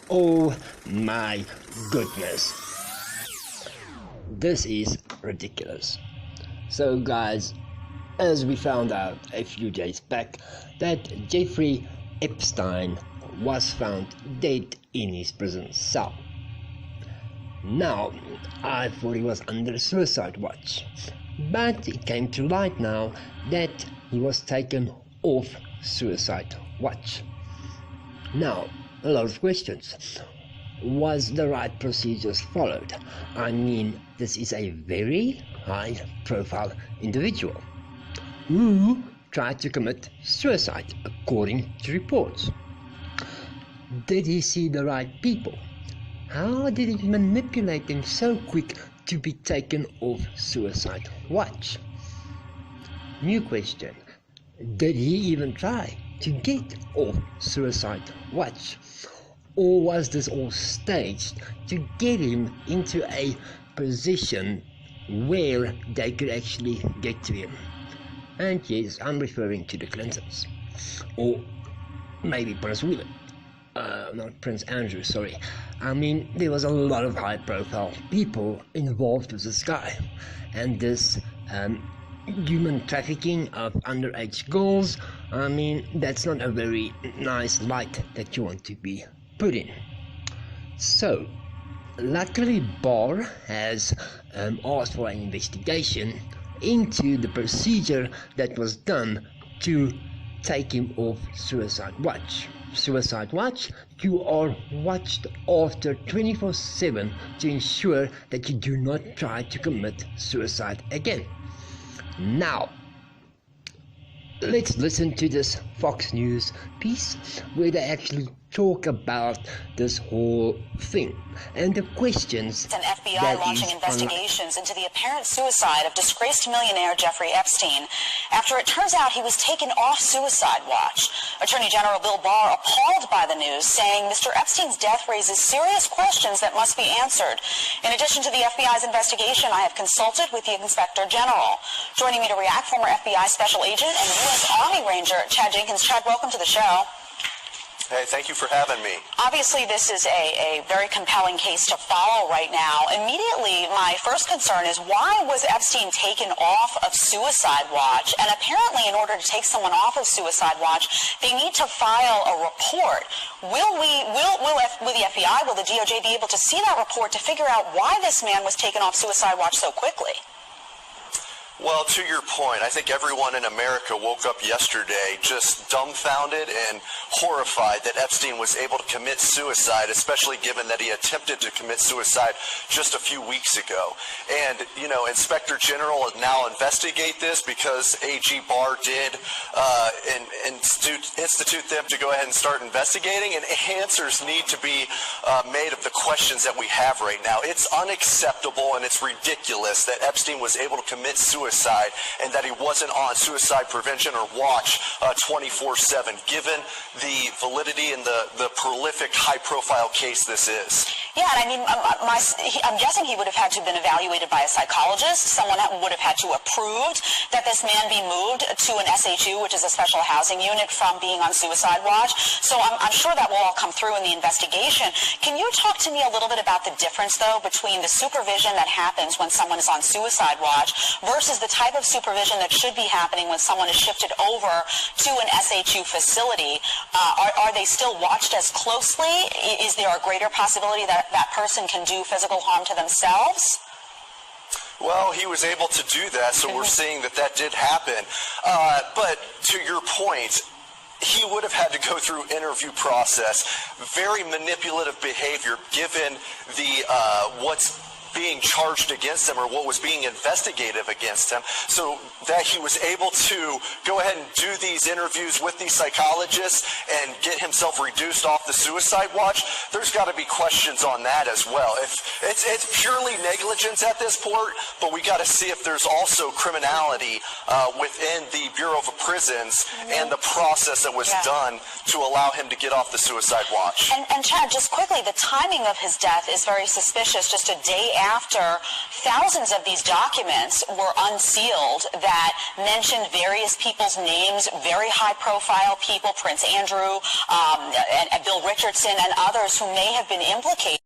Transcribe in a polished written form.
Oh my goodness. This is ridiculous. So guys, as we found out a few days back that Jeffery Epstein was found dead in his prison cell. Now, I thought he was under suicide watch, but it came to light now that he was taken off suicide watch. Now, a lot of questions. Was the right procedures followed? I mean, this is a very high profile individual who tried to commit suicide according to reports. Did he see the right people? How did he manipulate them so quick to be taken off suicide watch? New question. Did he even try to get off suicide watch? Or was this all staged to get him into a position where they could actually get to him? And yes, I'm referring to the Clintons. Or maybe Prince William. Not Prince Andrew, sorry. I mean, there was a lot of high-profile people involved with this guy. And this human trafficking of underage girls, I mean, that's not a very nice light that you want to be put in. So, luckily Barr has asked for an investigation into the procedure that was done to take him off suicide watch. Suicide watch, you are watched after 24/7 to ensure that you do not try to commit suicide again. Now, let's listen to this Fox News piece where they actually talk about this whole thing and the questions. An FBI launching investigations into the apparent suicide of disgraced millionaire Jeffrey Epstein after it turns out he was taken off suicide watch. Attorney General Bill Barr appalled by the news, saying Mr. Epstein's death raises serious questions that must be answered. In addition to the FBI's investigation, I have consulted with the Inspector General. Joining me to react, former FBI Special Agent and U.S. Army Ranger Chad Jenkins. Chad, welcome to the show. Hey, thank you for having me. Obviously, this is a very compelling case to follow right now. Immediately, my first concern is why was Epstein taken off of suicide watch? And apparently, in order to take someone off of suicide watch, they need to file a report. Will the FBI, will the DOJ be able to see that report to figure out why this man was taken off suicide watch so quickly? Well, to your point, I think everyone in America woke up yesterday just dumbfounded and horrified that Epstein was able to commit suicide, especially given that he attempted to commit suicide just a few weeks ago. And, you know, Inspector General will now investigate this because AG Barr did institute them to go ahead and start investigating, and answers need to be made of the questions that we have right now. It's unacceptable and it's ridiculous that Epstein was able to commit suicide and that he wasn't on suicide prevention or watch 24/7, given the validity and the prolific high-profile case this is. Yeah, and I mean, I'm guessing he would have had to have been evaluated by a psychologist. Someone would have had to have approved that this man be moved to an SHU, which is a special housing unit, from being on suicide watch. So I'm sure that will all come through in the investigation. Can you talk to me a little bit about the difference, though, between the supervision that happens when someone is on suicide watch versus the type of supervision that should be happening when someone is shifted over to an SHU facility? Are they still watched as closely? Is there a greater possibility that that person can do physical harm to themselves? Well, he was able to do that, so we're seeing that did happen. But to your point, he would have had to go through interview process, very manipulative behavior given the what's being charged against him or what was being investigated against him, so that he was able to go ahead and do these interviews with these psychologists and get himself reduced off the suicide watch. There's got to be questions on that as well. If it's purely negligence at this point, but we got to see if there's also criminality within the Bureau of Prisons and the process that was done to allow him to get off the suicide watch. And Chad, just quickly, the timing of his death is very suspicious. Just a day after thousands of these documents were unsealed that mentioned various people's names, very high-profile people, Prince Andrew, and Bill Richardson, and others who may have been implicated.